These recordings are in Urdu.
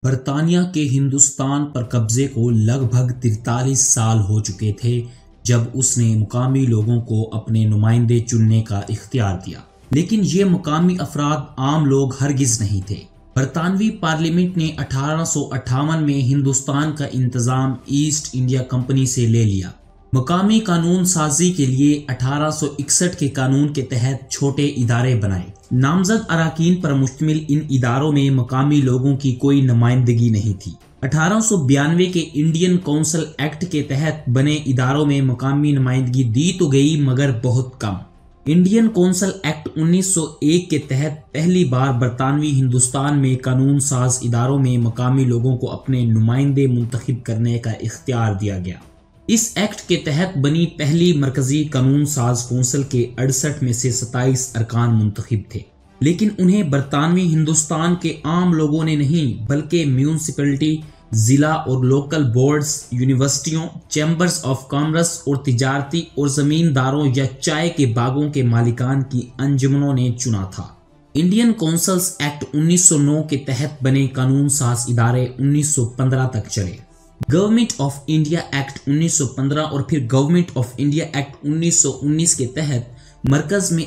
برطانیہ کے ہندوستان پر قبضے کو لگ بھگ 43 سال ہو چکے تھے جب اس نے مقامی لوگوں کو اپنے نمائندے چننے کا اختیار دیا، لیکن یہ مقامی افراد عام لوگ ہرگز نہیں تھے۔ برطانوی پارلیمنٹ نے 1858 میں ہندوستان کا انتظام ایسٹ انڈیا کمپنی سے لے لیا۔ مقامی قانون سازی کے لیے 1861 کے قانون کے تحت چھوٹے ادارے بنائے۔ نامزد اراکین پر مشتمل ان اداروں میں مقامی لوگوں کی کوئی نمائندگی نہیں تھی۔ 1892 کے انڈین کونسل ایکٹ کے تحت بنے اداروں میں مقامی نمائندگی دی تو گئی مگر بہت کم۔ انڈین کونسل ایکٹ 1901 کے تحت پہلی بار برطانوی ہندوستان میں قانون ساز اداروں میں مقامی لوگوں کو اپنے نمائندے منتخب کرنے کا اختیار دیا گیا۔ اس ایکٹ کے تحت بنی پہلی مرکزی قانون ساز کونسل کے 68 میں سے 27 ارکان منتخب تھے، لیکن انہیں برطانوی ہندوستان کے عام لوگوں نے نہیں بلکہ میونسپلٹی، ضلع اور لوکل بورڈز، یونیورسٹیوں، چیمبرز آف کامرس اور تجارتی اور زمینداروں یا چائے کے باغوں کے مالکان کی انجمنوں نے چنا تھا۔ انڈین کونسلز ایکٹ 1909 کے تحت بنے قانون ساز ادارے 1915 تک چلے۔ گورنمنٹ آف انڈیا ایکٹ 1915 اور پھر گورنمنٹ آف انڈیا ایکٹ 1919 کے تحت مرکز میں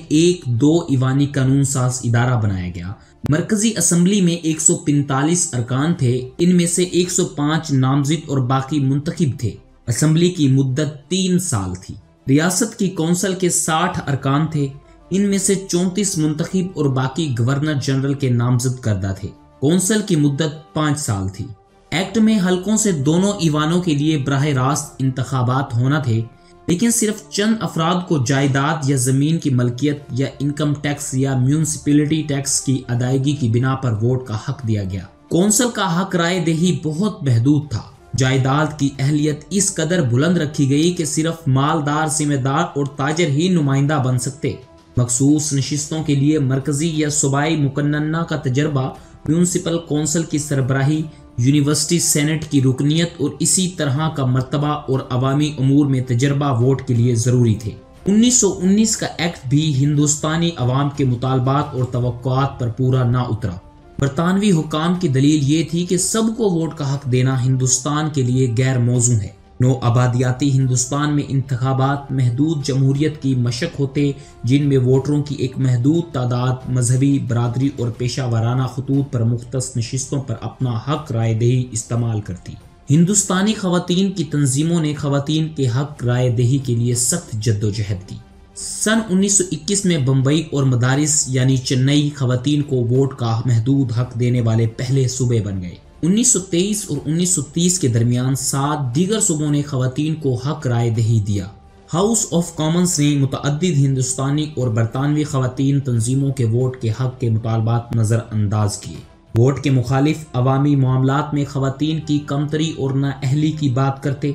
2 ایوانی قانون ساز ادارہ بنایا گیا۔ مرکزی اسمبلی میں 145 ارکان تھے، ان میں سے 105 نامزد اور باقی منتخب تھے۔ اسمبلی کی مدت 3 سال تھی۔ ریاست کی کونسل کے 60 ارکان تھے، ان میں سے 34 منتخب اور باقی گورنر جنرل کے نامزد کردہ تھے۔ کونسل کی مدت 5 سال تھی۔ ایکٹ میں حلقوں سے دونوں ایوانوں کے لیے براہ راست انتخابات ہونا تھے، لیکن صرف چند افراد کو جائیداد یا زمین کی ملکیت یا انکم ٹیکس یا میونسپلٹی ٹیکس کی ادائیگی کی بنا پر ووٹ کا حق دیا گیا۔ کونسل کا حق رائے دہی بہت محدود تھا۔ جائیداد کی اہلیت اس قدر بلند رکھی گئی کہ صرف مالدار، ذمہ دار اور تاجر ہی نمائندہ بن سکتے۔ مخصوص نشستوں کے لیے مرکزی یا صوبائی مقننہ کا تجربہ، میونسپل کونسل کی سربراہی، یونیورسٹی سینٹ کی رکنیت اور اسی طرح کا مرتبہ اور عوامی امور میں تجربہ ووٹ کے لیے ضروری تھے۔ 1919 کا ایکٹ بھی ہندوستانی عوام کے مطالبات اور توقعات پر پورا نہ اترا۔ برطانوی حکام کی دلیل یہ تھی کہ سب کو ووٹ کا حق دینا ہندوستان کے لیے غیر موزوں ہے۔ نو آبادیاتی ہندوستان میں انتخابات محدود جمہوریت کی مشق ہوتے، جن میں ووٹروں کی ایک محدود تعداد مذہبی، برادری اور پیشہ ورانہ خطوط پر مختص نشستوں پر اپنا حق رائے دہی استعمال کرتی۔ ہندوستانی خواتین کی تنظیموں نے خواتین کے حق رائے دہی کے لیے سخت جدوجہد کی۔ سن 1921 میں بمبئی اور مدارس یعنی چنئی خواتین کو ووٹ کا محدود حق دینے والے پہلے صوبے بن گئے۔ 1923 اور 1930 کے درمیان 7 دیگر صوبوں نے خواتین کو حق رائے دہی دیا۔ ہاؤس آف کامنز نے متعدد ہندوستانی اور برطانوی خواتین تنظیموں کے ووٹ کے حق کے مطالبات نظر انداز کیے۔ ووٹ کے مخالف عوامی معاملات میں خواتین کی کمتری اور نااہلی کی بات کرتے۔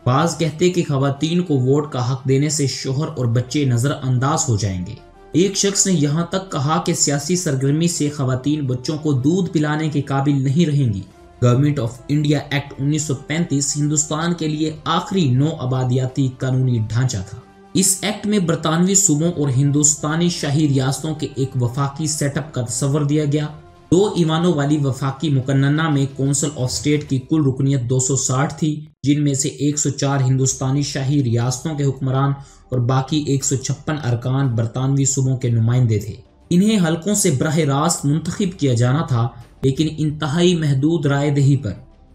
بعض کہتے کہ خواتین کو ووٹ کا حق دینے سے شوہر اور بچے نظر انداز ہو جائیں گے۔ ایک شخص نے یہاں تک کہا کہ سیاسی سرگرمی سے خواتین بچوں کو دودھ پلانے کے قابل نہیں رہیں گی۔ Government of India act 1935 Hindustan کے لیے آخری نو آبادیاتی قانونی ڈھانچہ تھا۔ اس ایکٹ میں برطانوی صوبوں اور ہندوستانی شاہی ریاستوں کے ایک وفاقی سیٹ اپ کا تصور دیا گیا۔ 2 ایوانوں والی وفاقی مقننہ میں کونسل آف اسٹیٹ کی کل رکنیت 260 تھی، جن میں سے 104 ہندوستانی شاہی ریاستوں کے حکمران اور باقی 156 ارکان برطانوی صوبوں کے نمائندے تھے۔ انہیں حلقوں سے براہ راست منتخب کیا جانا تھا، لیکن انتہائی محدود رائے دہی پر۔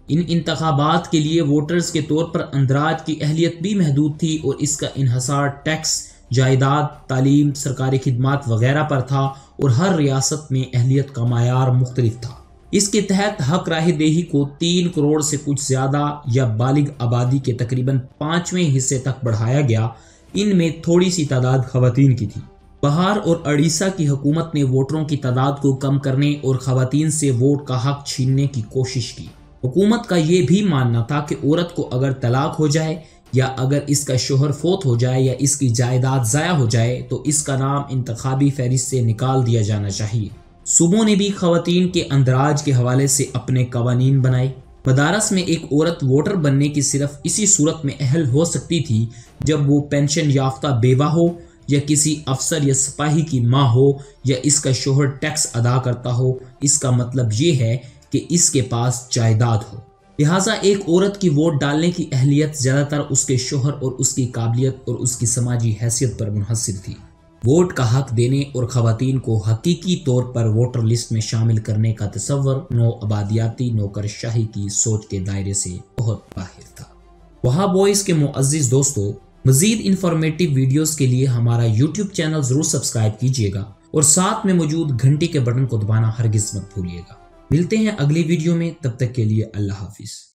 ان انتخابات کے لیے ووٹرز کے طور پر اندراج کی اہلیت بھی محدود تھی اور اس کا انحصار ٹیکس، جائیداد، تعلیم، سرکاری خدمات وغیرہ پر تھا اور ہر ریاست میں اہلیت کا معیار مختلف تھا۔ اس کے تحت حق رائے دہی کو 3 کروڑ سے کچھ زیادہ یا بالغ آبادی کے تقریباً 5ویں حصے تک بڑھایا گیا۔ ان میں تھوڑی سی تعداد خواتین کی تھی۔ بہار اور اڑیسہ کی حکومت نے ووٹروں کی تعداد کو کم کرنے اور خواتین سے ووٹ کا حق چھیننے کی کوشش کی۔ حکومت کا یہ بھی ماننا تھا کہ عورت کو اگر طلاق ہو جائے یا اگر اس کا شوہر فوت ہو جائے یا اس کی جائیداد ضائع ہو جائے تو اس کا نام انتخابی فہرست سے نکال دیا جانا چاہیے۔ صوبوں نے بھی خواتین کے اندراج کے حوالے سے اپنے قوانین بنائے۔ مدارس میں ایک عورت ووٹر بننے کی صرف اسی صورت میں اہل ہو سکتی تھی جب وہ پینشن یافتہ بیوہ ہو یا کسی افسر یا سپاہی کی ماں ہو یا اس کا شوہر ٹیکس ادا کرتا ہو۔ اس کا مطلب یہ ہے کہ اس کے پاس جائیداد ہو، لہٰذا ایک عورت کی ووٹ ڈالنے کی اہلیت زیادہ تر اس کے شوہر اور اس کی قابلیت اور اس کی سماجی حیثیت پر منحصر تھی۔ ووٹ کا حق دینے اور خواتین کو حقیقی طور پر ووٹر لسٹ میں شامل کرنے کا تصور نو آبادیاتی نوکرشاہی کی سوچ کے دائرے سے بہت باہر تھا۔ وہاں وائس کے معزز دوستو، مزید انفارمیٹیو ویڈیوز کے لیے ہمارا یوٹیوب چینل ضرور سبسکرائب کیجیے گا اور ساتھ میں موجود گھنٹی کے بٹن کو دبانا ہرگز مت بھولیے گا۔ ملتے ہیں اگلی ویڈیو میں، تب تک کے لیے اللہ حافظ۔